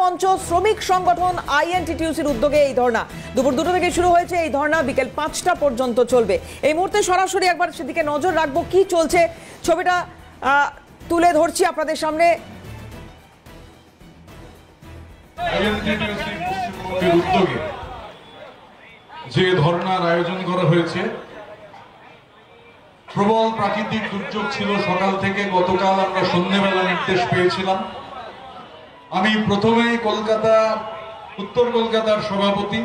মঞ্চ শ্রমিক সংগঠন আইএনটিটিউসির উদ্যোগে এই ধর্ণা দুপুর 2টা থেকে শুরু হয়েছে। এই ধর্ণা বিকেল 5টা পর্যন্ত চলবে। এই মুহূর্তে সরাসরি একবার সেদিকে নজর রাখবো কি চলছে, ছবিটা তুলে ধরছি আপনাদের সামনে। উদ্যোগে যে ধর্ণার আয়োজন করা হয়েছে, প্রবল প্রাকৃতিক দুর্যোগ ছিল সকাল থেকে। গতকাল আমরা সন্ধ্যেবেলা নির্দেশ পেয়েছিলাম। আমি প্রথমেই উত্তর কলকাতার সভাপতি,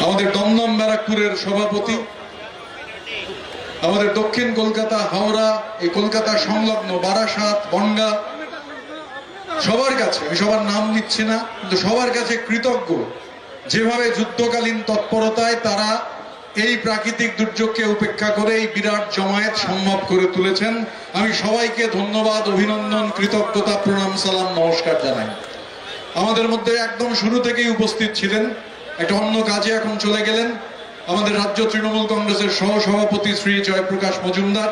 আমাদের দমদম ব্যারাকপুরের সভাপতি, আমাদের দক্ষিণ কলকাতা, হাওড়া, এই কলকাতা সংলগ্ন বারাসাত, বনগাঁ, সবার কাছে, আমি সবার নাম নিচ্ছি না, কিন্তু সবার কাছে কৃতজ্ঞ যেভাবে যুদ্ধকালীন তৎপরতায় তারা এই প্রাকৃতিক দুর্যোগকে উপেক্ষা করে এই বিরাট জমায়েত সম্ভব করে তুলেছেন। আমি সবাইকে ধন্যবাদ, অভিনন্দন, কৃতজ্ঞতা, প্রণাম, সালাম, নমস্কার জানাই। আমাদের মধ্যে একদম শুরু থেকেই উপস্থিত ছিলেন, একটা অন্য কাজে এখন চলে গেলেন, আমাদের রাজ্য তৃণমূল কংগ্রেসের সহসভাপতি শ্রী জয়প্রকাশ মজুমদার,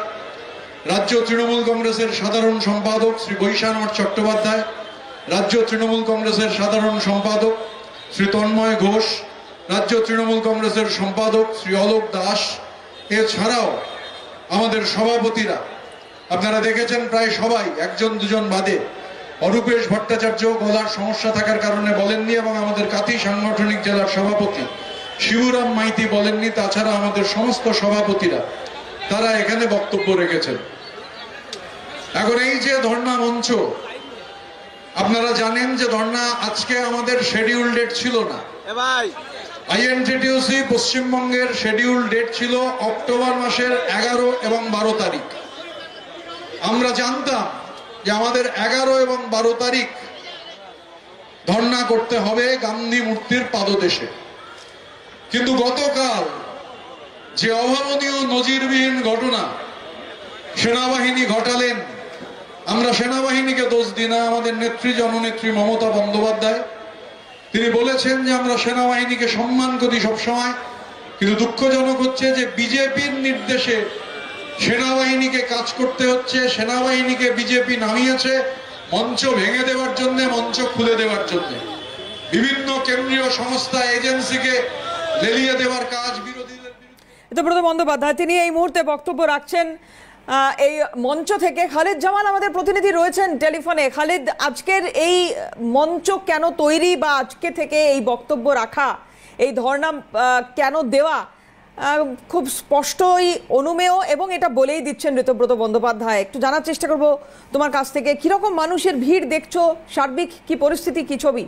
রাজ্য তৃণমূল কংগ্রেসের সাধারণ সম্পাদক শ্রী বৈশানাথ চট্টোপাধ্যায়, রাজ্য তৃণমূল কংগ্রেসের সাধারণ সম্পাদক শ্রী তন্ময় ঘোষ, রাজ্য তৃণমূল কংগ্রেসের সম্পাদক শ্রী অলোক দাস, এছাড়াও আমাদের সভাপতিরা আপনারা দেখেছেন প্রায় সবাই, একজন দুজন বাদে। অরূপেশ ভট্টাচার্য গলার সমস্যা থাকার কারণে বলেননি, এবং আমাদের কাথি সাংগঠনিক জেলার সভাপতি শিবুরাম মাইতি বলেননি। তাছাড়া আমাদের সমস্ত সভাপতিরা তারা এখানে বক্তব্য রেখেছেন। এখন এই যে ধর্ণা মঞ্চ, আপনারা জানেন যে ধর্ণা আজকে আমাদের শিডিউল ডেট ছিল না। আইএনটিটিউসি পশ্চিমবঙ্গের শিডিউল ডেট ছিল অক্টোবর মাসের 11 এবং 12 তারিখ। আমরা জানতাম যে আমাদের 11 এবং 12 তারিখ ধর্ণা করতে হবে গান্ধী মূর্তির পাদদেশে। কিন্তু গতকাল যে অভাবনীয় নজিরবিহীন ঘটনা সেনাবাহিনী ঘটালেন, আমরা সেনাবাহিনীকে দোষ দিই না। আমাদের নেত্রী, জননেত্রী মমতা বন্দ্যোপাধ্যায়, তিনি বলেছেন যে আমরা সেনাবাহিনীকে সম্মান করি সবসময়, কিন্তু দুঃখজনক হচ্ছে যে বিজেপির নির্দেশে সেনাবাহিনীকে কাজ করতে হচ্ছে। সেনাবাহিনীকে বিজেপি নামিয়েছে মঞ্চ ভেঙে দেওয়ার জন্য, মঞ্চ খুলে দেওয়ার জন্য, বিভিন্ন কেন্দ্রীয় সংস্থা, এজেন্সিকে লেলিয়ে দেওয়ার কাজ বিরোধীদের। ঋতব্রত বন্দ্যোপাধ্যায় তিনি এই মুহূর্তে বক্তব্য রাখছেন এই মঞ্চ থেকে। খালিদ জামান আমাদের প্রতিনিধি রয়েছেন টেলিফোনে। খালিদ, আজকের এই মঞ্চ কেন তৈরি, বা আজকে থেকে এই বক্তব্য রাখা, এই ধর্ণা কেন দেওয়া, খুব স্পষ্টই অনুমেয়, এবং এটা বলেই দিচ্ছেন ঋতব্রত বন্দ্যোপাধ্যায়। একটু জানার চেষ্টা করব তোমার কাছ থেকে, কিরকম মানুষের ভিড় দেখছো, সার্বিক কি পরিস্থিতি, কি ছবি?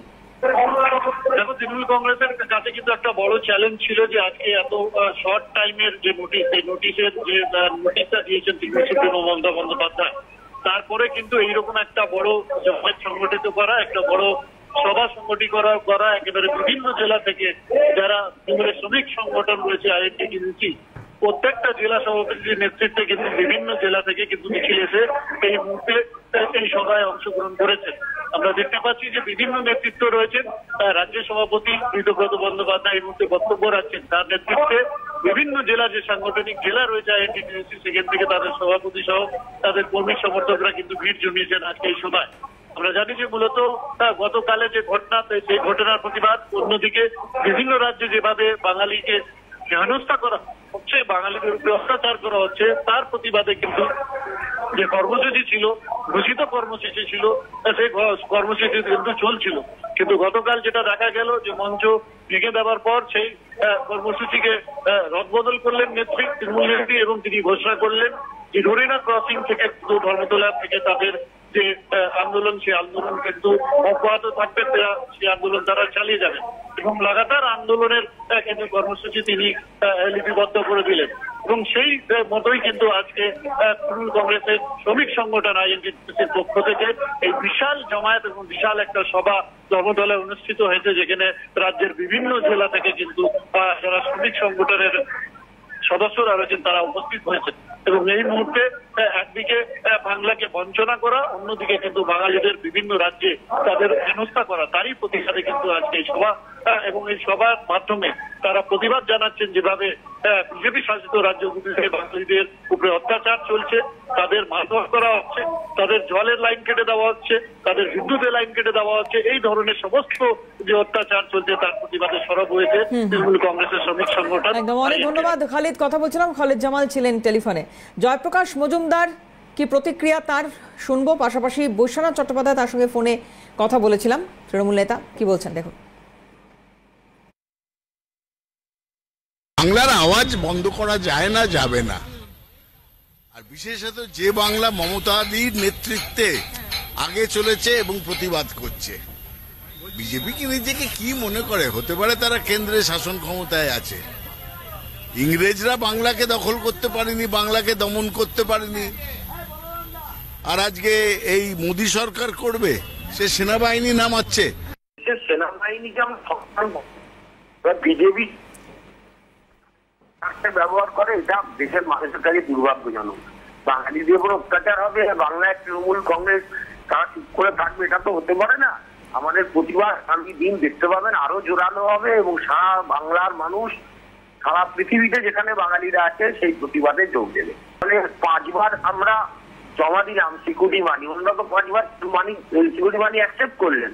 দেখো, তৃণমূল কংগ্রেসের কাছে কিন্তু একটা বড় চ্যালেঞ্জ ছিল যে আজকে এত শর্ট টাইমের যে নোটিশ, এই নোটিশের যে নোটিশটা দিয়েছেন তৃণমূল সুপ্রিমো মমতা বন্দ্যোপাধ্যায়, তারপরে কিন্তু এইরকম একটা বড় জমায়েত সংগঠিত করা, একটা বড় সভা সংগঠিত করা একেবারে বিভিন্ন জেলা থেকে যারা তৃণমূলের শ্রমিক সংগঠন রয়েছে আইএনটিটিউসি, প্রত্যেকটা জেলা সভাপতির নেতৃত্বে কিন্তু বিভিন্ন জেলা থেকে কিন্তু মিছিল এসে এই মুহূর্তে এই সভায় অংশগ্রহণ করেছে। আমরা দেখতে পাচ্ছি যে বিভিন্ন নেতৃত্ব রয়েছেন। রাজ্য সভাপতি ঋতব্রত বন্দ্যোপাধ্যায় এই মুহূর্তে বক্তব্য রাখছেন, তার নেতৃত্বে বিভিন্ন জেলা, যে সাংগঠনিক জেলা রয়েছে আইএনটিটিউসি, সেখান থেকে তাদের সভাপতি সহ তাদের কর্মী সমর্থকরা কিন্তু ভিড় জমিয়েছেন আজকে এই সভায়। আমরা জানি যে মূলত গতকালে যে ঘটনা, সেই ঘটনার প্রতিবাদ, অন্যদিকে বিভিন্ন রাজ্যে যেভাবে বাঙালিকে হেনস্থা করা হচ্ছে, বাঙালিদের উপরে অত্যাচার করা হচ্ছে, তার প্রতিবাদে কিন্তু যে কর্মসূচি ছিল, ঘোষিত কর্মসূচি ছিল, সেই কর্মসূচি কিন্তু চলছিল। কিন্তু গতকাল যেটা দেখা গেল যে মঞ্চ ভেঙে দেওয়ার পর সেই কর্মসূচিকে রদবদল করলেন নেত্রী, তৃণমূল নেত্রী, এবং তিনি ঘোষণা করলেন যে ডোরিনা ক্রসিং থেকে ধর্মতলা থেকে তাদের যে আন্দোলন, সেই আন্দোলন কিন্তু অব্যাহত থাকবে, সেই আন্দোলন তারা চালিয়ে যাবেন, এবং লাগাতার আন্দোলনের কিন্তু কর্মসূচি তিনি লিপিবদ্ধ করে দিলেন। এবং সেই মতোই কিন্তু আজকে তৃণমূল কংগ্রেসের শ্রমিক সংগঠন আইএনটিটিউসির পক্ষ থেকে এই বিশাল জমায়েত এবং বিশাল একটা সভা ধর্মতলায় অনুষ্ঠিত হয়েছে, যেখানে রাজ্যের বিভিন্ন জেলা থেকে কিন্তু যারা শ্রমিক সংগঠনের সদস্যরা রয়েছেন তারা উপস্থিত হয়েছে। এবং এই মুহূর্তে একদিকে বাংলাকে বঞ্চনা করা, অন্যদিকে কিন্তু বাঙালিদের বিভিন্ন রাজ্যে তাদের হেনস্থা করা, তারই প্রতিবাদে কিন্তু আজকে এই সভা এবং এই সবার মাধ্যমে তারা প্রতিবাদ জানাচ্ছেন যেভাবে বিজেপি শাসিত রাজ্যগুলিতে বাঙালিদের উপরে অত্যাচার চলছে, তাদের মারধর করা হচ্ছে, তাদের জলের লাইন কেটে দেওয়া হচ্ছে, তাদের বিদ্যুতের লাইন কেটে দেওয়া হচ্ছে। এই ধরনের সমস্ত যে অত্যাচার চলছে তার প্রতিবাদে সরব হয়েছে তৃণমূল কংগ্রেসের শ্রমিক সংগঠন। একদম, অনেক ধন্যবাদ খালিদ। কথা বলছিলাম, খালিদ জামাল ছিলেন টেলিফোনে। জয়প্রকাশ মজুমদার কি প্রতিক্রিয়া তার শুনবো, পাশাপাশি বৈশ্বনাথ চট্টোপাধ্যায় তার সঙ্গে ফোনে কথা বলেছিলাম, তৃণমূল নেতা কি বলছেন দেখুন। বাংলার আওয়াজ বন্ধ করা যায় না, যাবে না। আর বিশেষত যে বাংলা মমতাদির নেতৃত্বে আগে চলেছে এবং প্রতিবাদ করছে, বিজেপি কি নিজেকে কি মনে করে? হতে পারে তারা কেন্দ্রে শাসন ক্ষমতায় আছে, ইংরেজরা বাংলাকে দখল করতে পারেনি, বাংলাকে দমন করতে পারেনি, আর আজকে এই মোদী সরকার করবে, সে সেনাবাহিনী নামাচ্ছে। সেনাবাহিনী যেমন বিজেপি ব্যবহার করে, এটা দেশের মানুষের কাছে দুর্ভাগ্যজনক। বাঙালিদের উপর অত্যাচার হবে, বাংলায় তৃণমূল কংগ্রেস তারা চুপ করে থাকবে, এটা তো হতে পারে না। আমাদের প্রতিবাদ আগামী দিন দেখতে পাবেন আরো জোরালো হবে এবং সারা বাংলার মানুষ, সারা পৃথিবীতে যেখানে বাঙালিরা আছে সেই প্রতিবাদে যোগ দেবে। মানে 5 বার আমরা জমা দিলাম সিকিউরিটি মানি, ওনারা তো 5 বার সিকিউরিটি মানি অ্যাকসেপ্ট করলেন।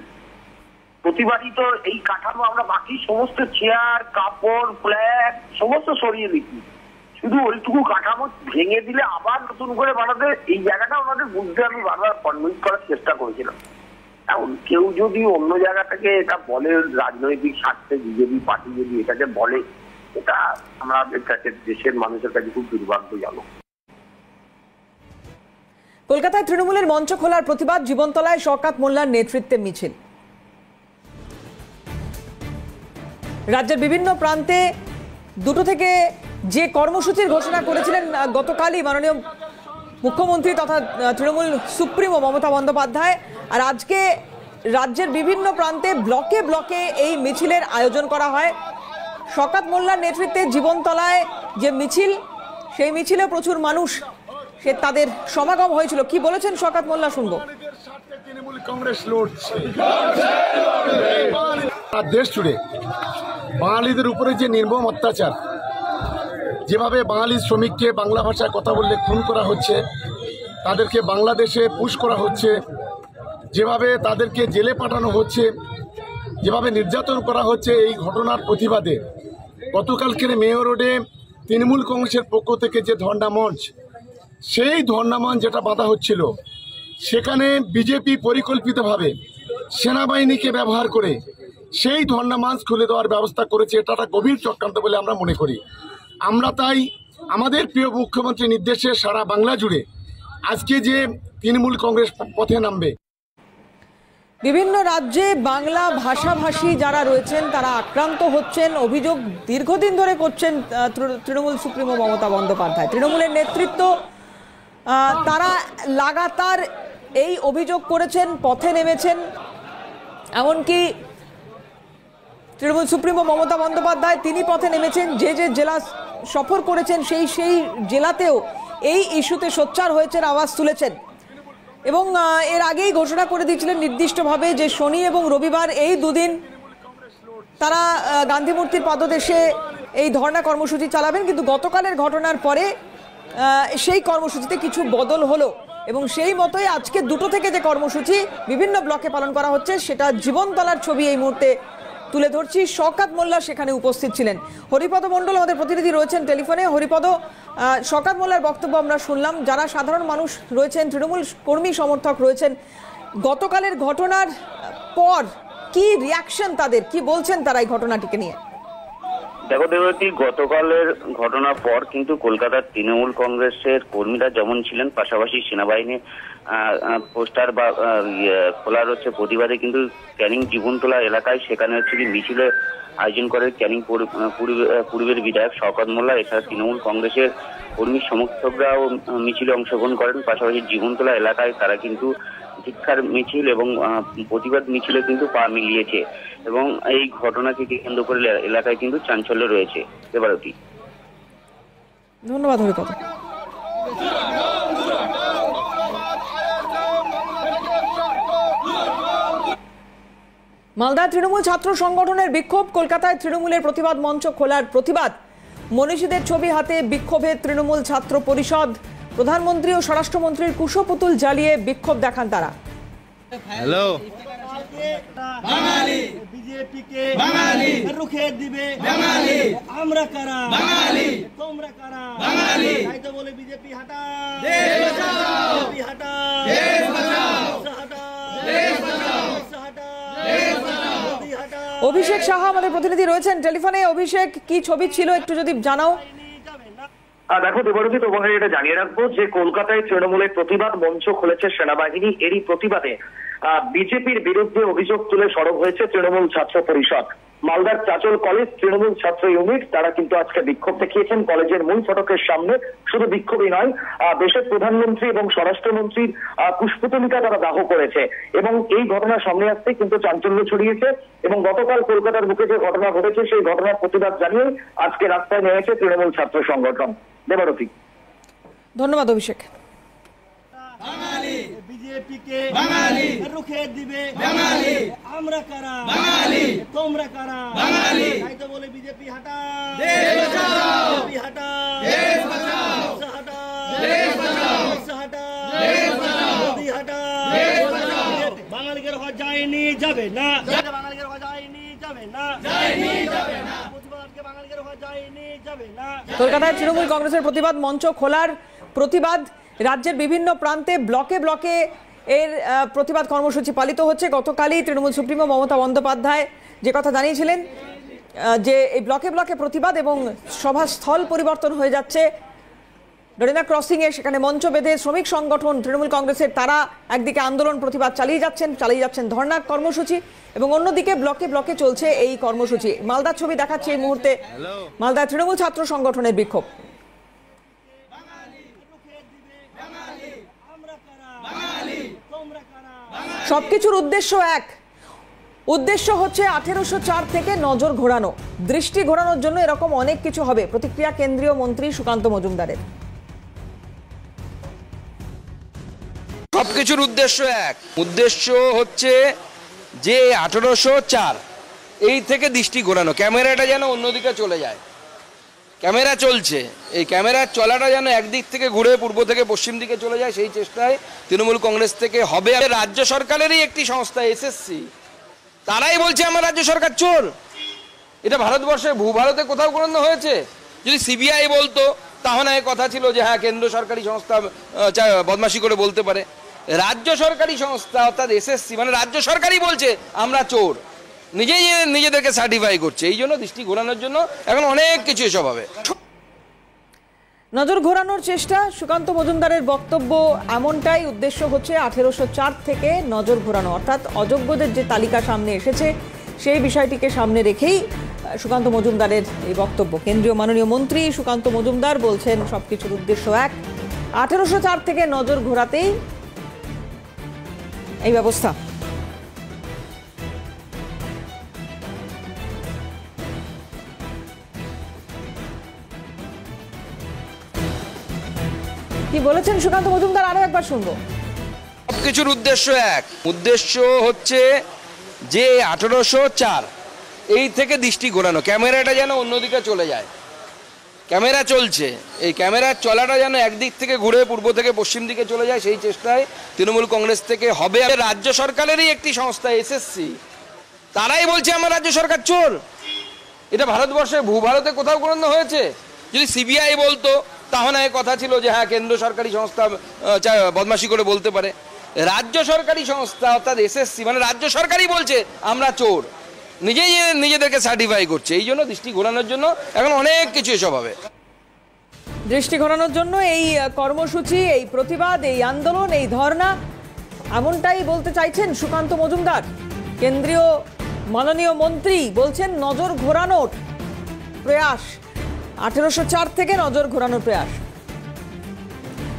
প্রতিবাদই তো এই কাঠামো আমরা বাকি সমস্ত চেয়ার, কাপড়, ফ্ল্যাগ সমস্ত সরিয়ে দিচ্ছি, শুধু ওইটুকু কাঠামো ভেঙে দিলে আবার নতুন করে বানাতে, এই জায়গাটা আমাদের বুঝতে আমি বারবার কনভিন্স করার চেষ্টা করেছিলাম। এখন কেউ যদি অন্য জায়গাটাকে এটা বলে, রাজনৈতিক স্বার্থে বিজেপি পার্টি যদি এটাকে বলে, এটা আমাদের কাছে, দেশের মানুষের কাছে খুব দুর্ভাগ্যজনক। কলকাতায় তৃণমূলের মঞ্চ খোলার প্রতিবাদ, জীবনতলায় শওকত মোল্লার নেতৃত্বে মিছিল। রাজ্যের বিভিন্ন প্রান্তে দুটো থেকে যে কর্মসূচির ঘোষণা করেছিলেন গতকালই মাননীয় মুখ্যমন্ত্রী তথা তৃণমূল সুপ্রিমো মমতা বন্দ্যোপাধ্যায়, আর আজকে রাজ্যের বিভিন্ন প্রান্তে ব্লকে ব্লকে এই মিছিলের আয়োজন করা হয়। শওকত মোল্লার নেতৃত্বে জীবনতলায় যে মিছিল, সেই মিছিলে প্রচুর মানুষ, সে তাদের সমাগম হয়েছিল। কি বলেছেন শওকত মোল্লা শুনবো। তৃণমূল কংগ্রেস লড়ছে দেশ জুড়ে, বাঙালিদের উপরে যে নির্মম অত্যাচার, যেভাবে বাঙালি শ্রমিককে বাংলা ভাষায় কথা বললে খুন করা হচ্ছে, তাদেরকে বাংলাদেশে পুশ করা হচ্ছে, যেভাবে তাদেরকে জেলে পাঠানো হচ্ছে, যেভাবে নির্যাতন করা হচ্ছে, এই ঘটনার প্রতিবাদে গতকালকের মেয়র রোডে তৃণমূল কংগ্রেসের পক্ষ থেকে যে ধর্ণা মঞ্চ, সেই ধর্ণা মঞ্চ যেটা বাঁধা হচ্ছিল, সেখানে বিজেপি পরিকল্পিতভাবে সেনাবাহিনীকে ব্যবহার করে সেই ধর্ণা মঞ্চ খুলে দেওয়ার ব্যবস্থা করেছে। এটা একটা গভীর চক্রান্ত বলে আমরা মনে করি। আমরা তাই আমাদের প্রিয় মুখ্যমন্ত্রীর নির্দেশে সারা বাংলা জুড়ে আজকে যে তৃণমূল কংগ্রেস পথে নামবে। বিভিন্ন রাজ্যে বাংলা ভাষাভাষী যারা রয়েছেন তারা আক্রান্ত হচ্ছেন, অভিযোগ দীর্ঘদিন ধরে করছেন তৃণমূল সুপ্রিমো মমতা বন্দ্যোপাধ্যায়। তৃণমূলের নেতৃত্ব তারা লাগাতার এই অভিযোগ করেছেন, পথে নেমেছেন। এমনকি তৃণমূল সুপ্রিমো মমতা বন্দ্যোপাধ্যায় তিনি পথে নেমেছেন, যে যে জেলা সফর করেছেন সেই জেলাতেও এই ইস্যুতে সোচ্চার হয়েছেন, আওয়াজ তুলেছেন। এবং এর আগেই ঘোষণা করে দিয়েছিলেন নির্দিষ্টভাবে যে শনি এবং রবিবার এই দুদিন তারা গান্ধী মূর্তির পাদদেশে এই ধর্ণা কর্মসূচি চালাবেন। কিন্তু গতকালের ঘটনার পরে সেই কর্মসূচিতে কিছু বদল হলো এবং সেই মতোই আজকে 2 থেকে যে কর্মসূচি বিভিন্ন ব্লকে পালন করা হচ্ছে, সেটা জীবনতলার ছবি এই মুহূর্তে তুলে ধরছি। শওকত মোল্লা সেখানে উপস্থিত ছিলেন। হরিপদ মণ্ডল আমাদের প্রতিনিধি রয়েছেন টেলিফোনে। হরিপদ, শওকত মোল্লার বক্তব্য আমরা শুনলাম। যারা সাধারণ মানুষ রয়েছেন, তৃণমূল কর্মী সমর্থক রয়েছেন, গতকালের ঘটনার পর কি রিয়াকশন তাদের, কি বলছেন তারা এই ঘটনাটিকে নিয়ে? দেখো দেবতী, গতকালের ঘটনার পর কিন্তু কলকাতার তৃণমূল কংগ্রেসের কর্মীরা যেমন ছিলেন, পাশাপাশি সেনাবাহিনী পোস্টার বা খোলার হচ্ছে প্রতিবাদে কিন্তু ক্যানিং জীবনতলা এলাকায় সেখানে হচ্ছে কি মিছিলে আয়োজন করে ক্যানিং পূর্বের বিধায়ক শওকত মোল্লা। এছাড়া তৃণমূল কংগ্রেসের কর্মী সমর্থকরাও মিছিলে অংশগ্রহণ করেন। পাশাপাশি জীবনতলা এলাকায় তারা কিন্তু ধিক্কার মিছিল এবং প্রতিবাদ মিছিলে কিন্তু পা মিলিয়েছে এবং এই ঘটনাকে কেন্দ্র করে এলাকায় কিন্তু চাঞ্চল্য রয়েছে। দেবারতী, ধন্যবাদ হরিপদ। মালদায় তৃণমূল ছাত্র সংগঠনের বিক্ষোভ, কলকাতায় তৃণমূলের প্রতিবাদ মঞ্চ খোলার প্রতিবাদ। মনীষীদের ছবি হাতে বিক্ষোভে তৃণমূল ছাত্র পরিষদ। প্রধানমন্ত্রী ও স্বরাষ্ট্রমন্ত্রীর কুশপুতুল জ্বালিয়ে বিক্ষোভ দেখান তারা। হ্যালো, বাঙালি বিজেপিকে বাঙালি রুখে দিবে বাঙালি, আমরা কারা বাঙালি, তোমরা কারা বাঙালি, তাই তো বলে বিজেপি হাটাও, দেশ বাঁচাও, বিজেপি হাটাও, দেশ বাঁচাও, দেশ বাঁচাও, দেশ বাঁচাও, মোদি হাটাও। অভিষেক সাহা আমাদের প্রতিনিধি রয়েছেন টেলিফোনে। অভিষেক, কি ছবি ছিল একটু যদি জানাও। দেখো দেবরজিৎ, তোমাদের এটা জানিয়ে রাখবো যে কলকাতায় তৃণমূলের প্রতিবাদ মঞ্চ খুলেছে সেনাবাহিনী। এরই প্রতিবাদে বিজেপির বিরুদ্ধে অভিযোগ তুলে সরব হয়েছে তৃণমূল ছাত্র পরিষদ। মালদার চাচল কলেজ তৃণমূল ছাত্র ইউনিট তারা কিন্তু আজকে বিক্ষোভ দেখিয়েছেন কলেজের মূল ফটকের সামনে। শুধু বিক্ষোভই নয়, দেশের প্রধানমন্ত্রী এবং স্বরাষ্ট্রমন্ত্রীর পুষ্পতলিকা তারা দাহ করেছে এবং এই ঘটনা সামনে আসতে কিন্তু চাঞ্চল্য ছড়িয়েছে। এবং গতকাল কলকাতার বুকে যে ঘটনা ঘটেছে সেই ঘটনার প্রতিবাদ জানিয়ে আজকে রাস্তায় নেমেছে তৃণমূল ছাত্র সংগঠন। দেবরতী, ধন্যবাদ অভিষেক। বাঙালি বিজেপিকে বাঙালি রুখে দিবে বাঙালি, আমরা কারা বাঙালি, তোমরা কারা বাঙালি, তাই তো বলে বিজেপি হাটাও, দেশ বাঁচাও, বিজেপি হাটাও, দেশ বাঁচাও, দেশ বাঁচাও, দেশ বাঁচাও, মোদি হাটাও, দেশ বাঁচাও। বাঙালিকে রোখা যায়নি, যাবে না, বাঙালিকে রোখা যায়নি, যাবে না, যায়নি, যাবে না, প্রতিবাদকে বাঙালিকে রোখা যায়নি, যাবে না। কলকাতায় তৃণমূল কংগ্রেসের প্রতিবাদ মঞ্চ খোলার প্রতিবাদ। রাজ্যের বিভিন্ন প্রান্তে ব্লকে ব্লকে এর প্রতিবাদ কর্মসূচি পালিত হচ্ছে। গতকালই তৃণমূল সুপ্রিমো মমতা বন্দ্যোপাধ্যায় যে কথা জানিয়েছিলেন যে এই ব্লকে ব্লকে প্রতিবাদ এবং সভাস্থল পরিবর্তন হয়ে যাচ্ছে। ডরিনা ক্রসিংয়ে সেখানে মঞ্চ বেঁধে শ্রমিক সংগঠন তৃণমূল কংগ্রেসের তারা একদিকে আন্দোলন প্রতিবাদ চালিয়ে যাচ্ছেন ধর্ণা কর্মসূচি এবং অন্যদিকে ব্লকে ব্লকে চলছে এই কর্মসূচি। মালদার ছবি দেখাচ্ছে এই মুহূর্তে, মালদায় তৃণমূল ছাত্র সংগঠনের বিক্ষোভ। সবকিছুর উদ্দেশ্য এক, উদ্দেশ্য হচ্ছে 1804 থেকে নজর ঘোরানো, দৃষ্টি ঘোরানোর জন্য এরকম অনেক কিছু হবে। প্রতিক্রিয়া কেন্দ্রীয় মন্ত্রী সুকান্ত মজুমদারের। সবকিছুর উদ্দেশ্য এক, উদ্দেশ্য হচ্ছে যে 1804 এই থেকে দৃষ্টি ঘোরানো, ক্যামেরাটা যেন অন্যদিকে চলে যায়। ক্যামেরা চলছে, এই ক্যামেরার চলাটা যেন একদিক থেকে ঘুরে পূর্ব থেকে পশ্চিম দিকে চলে যায়, সেই চেষ্টায় তৃণমূল কংগ্রেস থেকে হবে। রাজ্য সরকারেরই একটি সংস্থা এসএসসি, তারাই বলছে আমার রাজ্য সরকার চোর। এটা ভারতবর্ষে ভূভারতে কোথাও কোনো হয়েছে? যদি সিবিআই বলতো তাহলে কথা ছিল যে হ্যাঁ কেন্দ্র সরকারি সংস্থা বদমাশি করে বলতে পারে। রাজ্য সরকারি সংস্থা অর্থাৎ এসএসসি মানে রাজ্য সরকারই বলছে আমরা চোর, নিজেই নিজেদেরকে সার্টিফাই করছে। এই জন্য দৃষ্টি ঘোরানোর জন্য এখন অনেক কিছু এসব হবে। নজর ঘোরানোর চেষ্টা, সুকান্ত মজুমদারের বক্তব্য এমনটাই। উদ্দেশ্য হচ্ছে 1804 থেকে নজর ঘোরানো, অর্থাৎ অযোগ্যদের যে তালিকা সামনে এসেছে সেই বিষয়টিকে সামনে রেখেই সুকান্ত মজুমদারের এই বক্তব্য। কেন্দ্রীয় মাননীয় মন্ত্রী সুকান্ত মজুমদার বলছেন সবকিছুর উদ্দেশ্য এক, 1804 থেকে নজর ঘোরাতেই এই ব্যবস্থা। কি বলেছেন সুকান্ত মজুমদার আরো একবার শুনবো। সবকিছুর উদ্দেশ্য এক, উদ্দেশ্য হচ্ছে যে 1804 এই থেকে দৃষ্টি ঘোরানো, ক্যামেরাটা যেন অন্যদিকে চলে যায়। ক্যামেরা চলছে, এই ক্যামেরার চলাটা যেন একদিক থেকে ঘুরে পূর্ব থেকে পশ্চিম দিকে চলে যায়, সেই চেষ্টায় তৃণমূল কংগ্রেস থেকে হবে। রাজ্য সরকারেরই একটি সংস্থা এসএসসি, তারাই বলছে আমার রাজ্য সরকার চোর। এটা ভারতবর্ষে ভূভারতে কোথাও কোনো হয়েছে? যদি সিবিআই বলতো তাহলে কথা ছিল যে হ্যাঁ কেন্দ্র সরকারি সংস্থা বদমাশি করে বলতে পারে। রাজ্য সরকারি সংস্থা অর্থাৎ এসএসসি মানে রাজ্য সরকারই বলছে আমরা চোর, নিজেই নিজেদেরকে সার্টিফাই করছে। এই জন্য দৃষ্টি ঘোরানোর জন্য এখন অনেক কিছু এসব হবে। দৃষ্টি ঘোরানোর জন্য এই কর্মসূচি, এই প্রতিবাদ, এই আন্দোলন, এই ধর্ণা, এমনটাই বলতে চাইছেন সুকান্ত মজুমদার। কেন্দ্রীয় মাননীয় মন্ত্রী বলছেন নজর ঘোরানোর প্রয়াস, 1804 থেকে নজর ঘোরানোর প্রয়াস।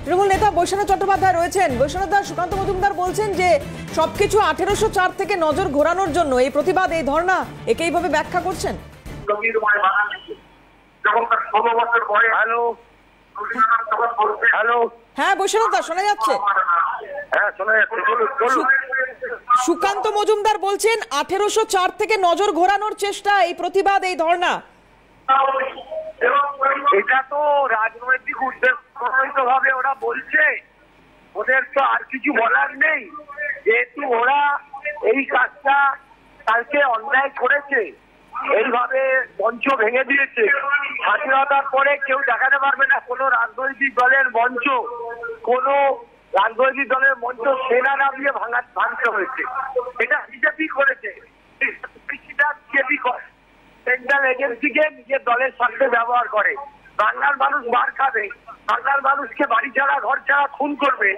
তৃণমূল নেতা বৈশ্বনাথ চট্টোপাধ্যায় রয়েছেন। বৈশ্বনাথ দা, সুকান্ত মজুমদার বলছেন যে সবকিছু 1804 থেকে নজর ঘোরানোর জন্য এই প্রতিবাদ, এই ধর্ণা, একইভাবে ব্যাখ্যা করছেন। হ্যালো, হ্যাঁ বৈশ্বনাথ দা, শোনা যাচ্ছে। হ্যাঁ শোনা যাচ্ছে, বলুন। সুকান্ত মজুমদার বলছেন 1804 থেকে নজর ঘোরানোর চেষ্টা, এই প্রতিবাদ, এই ধর্ণা। এটা তো রাজনৈতিক উদ্দেশ্য ভাবে ওরা বলছে, ওদের তো আর কিছু বলার নেই। যেহেতু ওরা এই কাজটা কালকে অন্যায় করেছে, এইভাবে মঞ্চ ভেঙে দিয়েছে, স্বাধীনতার পরে কেউ দেখাতে পারবে না কোনো রাজনৈতিক দলের মঞ্চ, কোনো রাজনৈতিক দলের মঞ্চ সেনা নামিয়ে ভাঙতে হয়েছে। এটা বিজেপি করেছে, বিজেপি করে, সেন্ট্রাল এজেন্সিকে নিজের দলের সাথে ব্যবহার করে। বাংলার মানুষ মার খাবে, বাংলার মানুষকে বাড়ি ছাড়া ঘর ছাড়া খুন করবে,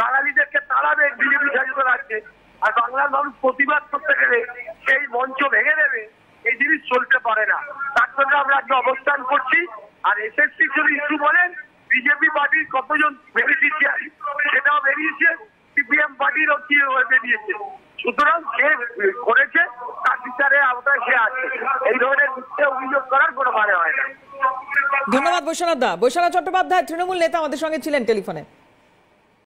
বাঙালিদেরকে তাড়াবে বিজেপি শাসিত রাজ্যে, আর বাংলার মানুষ প্রতিবাদ করতে গেলে সেই মঞ্চ ভেঙে দেবে। এই জিনিস চলতে পারে না, তার জন্য আমরা একটা অবস্থান করছি। আর এসএসসি যদি ইস্যু বলেন, বিজেপি পার্টির কতজন বেনিফিশিয়ারি সেটাও বেরিয়েছে, সিপিএম পার্টিরও কি বেরিয়েছে। সুতরাং সে করেছে, তার বিচারে আওতায় সে আছে। এই ধরনের মিথ্যে অভিযোগ করার কোনো মানে হয় না। ধন্যবাদ বৈশ্বনাথ দা। বৈশ্বনাথ চট্টোপাধ্যায় তৃণমূল নেতা আমাদের সঙ্গে ছিলেন টেলিফোনে।